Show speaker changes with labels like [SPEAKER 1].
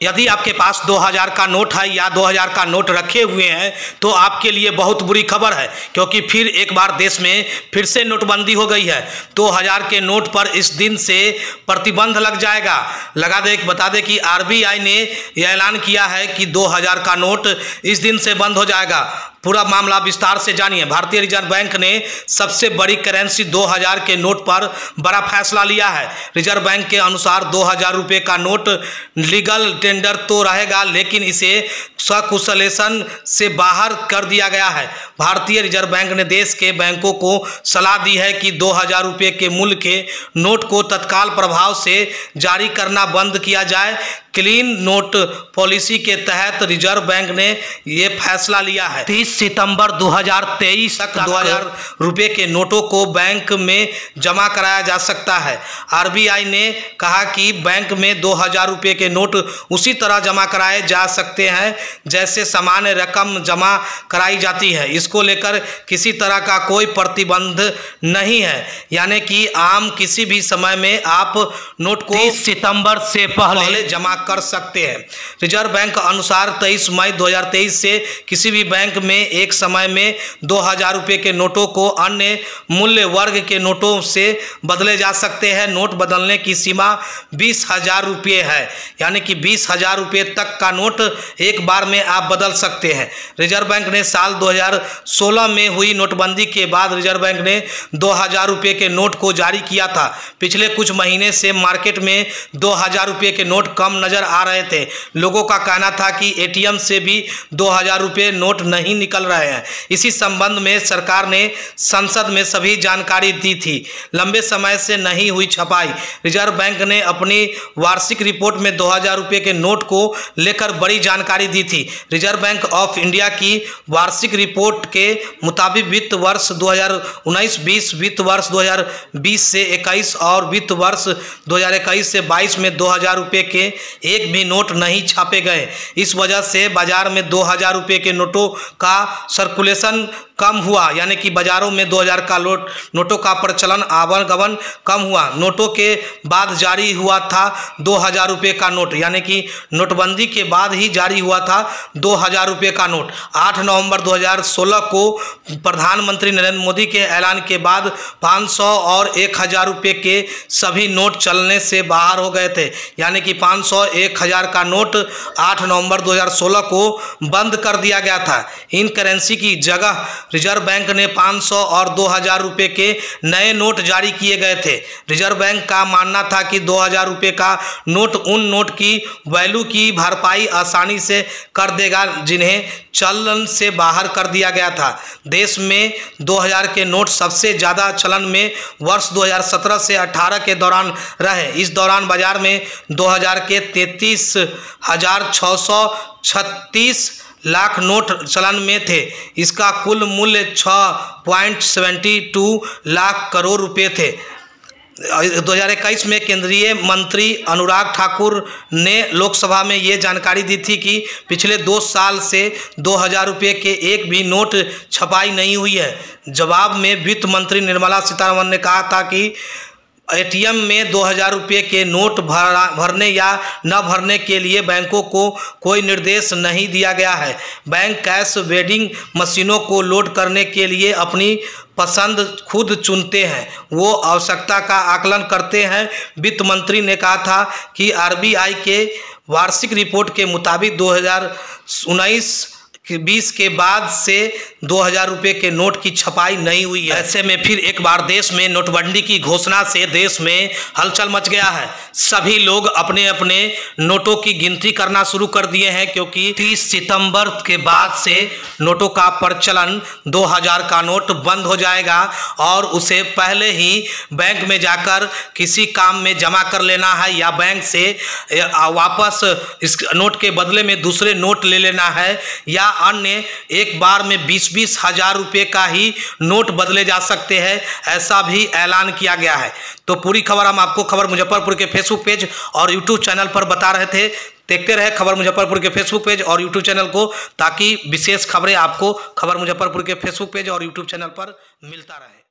[SPEAKER 1] यदि आपके पास 2000 का नोट है या 2000 का नोट रखे हुए हैं तो आपके लिए बहुत बुरी खबर है, क्योंकि फिर एक बार देश में फिर से नोटबंदी हो गई है। 2000 के नोट पर इस दिन से प्रतिबंध लग जाएगा। बता दें कि आरबीआई ने यह ऐलान किया है कि 2000 का नोट इस दिन से बंद हो जाएगा। पूरा मामला विस्तार से जानिए। भारतीय रिजर्व बैंक ने सबसे बड़ी करेंसी 2000 के नोट पर बड़ा फैसला लिया है। रिजर्व बैंक के अनुसार 2000 रुपये का नोट लीगल टेंडर तो रहेगा, लेकिन इसे सर्कुलेशन से बाहर कर दिया गया है। भारतीय रिजर्व बैंक ने देश के बैंकों को सलाह दी है कि 2000 रुपये के मूल्य के नोट को तत्काल प्रभाव से जारी करना बंद किया जाए। क्लीन नोट पॉलिसी के तहत रिजर्व बैंक ने ये फैसला लिया है। 30 सितंबर 2023 तक 2000 रुपये के नोटों को बैंक में जमा कराया जा सकता है। आरबीआई ने कहा कि बैंक में 2000 रुपये के नोट उसी तरह जमा कराए जा सकते हैं जैसे सामान्य रकम जमा कराई जाती है। इसको लेकर किसी तरह का कोई प्रतिबंध नहीं है, यानी कि आम किसी भी समय में आप नोट को 30 सितंबर से पहले जमा कर सकते हैं। रिजर्व बैंक अनुसार 23 मई 2023 से किसी भी बैंक में एक समय में 2000 रुपये के नोटों को अन्य मूल्य वर्ग के नोटों से बदले जा सकते हैं। नोट बदलने की सीमा 20,000 रुपये है, यानी कि 20,000 रुपये तक का नोट एक बार में आप बदल सकते हैं। रिजर्व बैंक ने साल 2016 में हुई नोटबंदी के बाद रिजर्व बैंक ने 2000 रुपये के नोट को जारी किया था। पिछले कुछ महीने से मार्केट में 2000 रुपये के नोट कम नजर आ रहे थे। लोगों का कहना था कि एटीएम से भी 2000 रुपये नोट नहीं निकल रहे हैं। इसी संबंध में सरकार ने संसद में सभी जानकारी दी थी। लंबे समय से नहीं हुई छपाई। रिजर्व बैंक ने अपनी वार्षिक रिपोर्ट में 2000 रुपये के नोट को लेकर बड़ी जानकारी दी थी। रिजर्व बैंक ऑफ इंडिया की वार्षिक रिपोर्ट के मुताबिक वित्त वर्ष 2019-20, वित्त वर्ष 2020 से 21 और वित्त वर्ष 2021 से 22 में 2000 रुपये के एक भी नोट नहीं छापे गए। इस वजह से बाजार में 2000 रुपये के नोटों का सर्कुलेशन कम हुआ, यानी कि बाजारों में 2000 का नोटों का प्रचलन आवागमन कम हुआ। नोटों के बाद जारी हुआ था 2000 रुपये का नोट, यानी कि नोटबंदी के बाद ही जारी हुआ था 2000 रुपये का नोट। 8 नवंबर 2016 को प्रधानमंत्री नरेंद्र मोदी के ऐलान के बाद 500 और 1000 रुपये के सभी नोट चलने से बाहर हो गए थे, यानी कि 500, 1000 का नोट 8 नवंबर 2016 को बंद कर दिया गया था। इन करेंसी की जगह रिजर्व बैंक ने 500 और 2000 रुपये के नए नोट जारी किए गए थे। रिजर्व बैंक का मानना था कि 2000 रुपये का नोट उन नोट की वैल्यू की भरपाई आसानी से कर देगा जिन्हें चलन से बाहर कर दिया गया था। देश में 2000 के नोट सबसे ज़्यादा चलन में वर्ष 2017 से 18 के दौरान रहे। इस दौरान बाजार में 2000 के 33,636 लाख नोट चलन में थे। इसका कुल मूल्य 6.72 लाख करोड़ रुपए थे। 2021 में केंद्रीय मंत्री अनुराग ठाकुर ने लोकसभा में ये जानकारी दी थी कि पिछले 2 साल से 2000 रुपये के एक भी नोट छपाई नहीं हुई है। जवाब में वित्त मंत्री निर्मला सीतारमण ने कहा था कि एटीएम में 2000 रुपये के नोट भरने या न भरने के लिए बैंकों को कोई निर्देश नहीं दिया गया है। बैंक कैश वेंडिंग मशीनों को लोड करने के लिए अपनी पसंद खुद चुनते हैं, वो आवश्यकता का आकलन करते हैं। वित्त मंत्री ने कहा था कि आरबीआई के वार्षिक रिपोर्ट के मुताबिक 2019-20 के बाद से 2000 रुपये के नोट की छपाई नहीं हुई है। ऐसे में फिर एक बार देश में नोटबंदी की घोषणा से देश में हलचल मच गया है। सभी लोग अपने अपने नोटों की गिनती करना शुरू कर दिए हैं, क्योंकि 30 सितंबर के बाद से नोटों का प्रचलन 2000 का नोट बंद हो जाएगा और उसे पहले ही बैंक में जाकर किसी काम में जमा कर लेना है या बैंक से वापस इस नोट के बदले में दूसरे नोट ले लेना है, या अन्य एक बार में 20-20 हजार रुपये का ही नोट बदले जा सकते हैं, ऐसा भी ऐलान किया गया है। तो पूरी खबर हम आपको खबर मुजफ्फरपुर के फेसबुक पेज और यूट्यूब चैनल पर बता रहे थे। देखते रहे खबर मुजफ्फरपुर के फेसबुक पेज और यूट्यूब चैनल को, ताकि विशेष खबरें आपको खबर मुजफ्फरपुर के फेसबुक पेज और यूट्यूब चैनल पर मिलता रहे।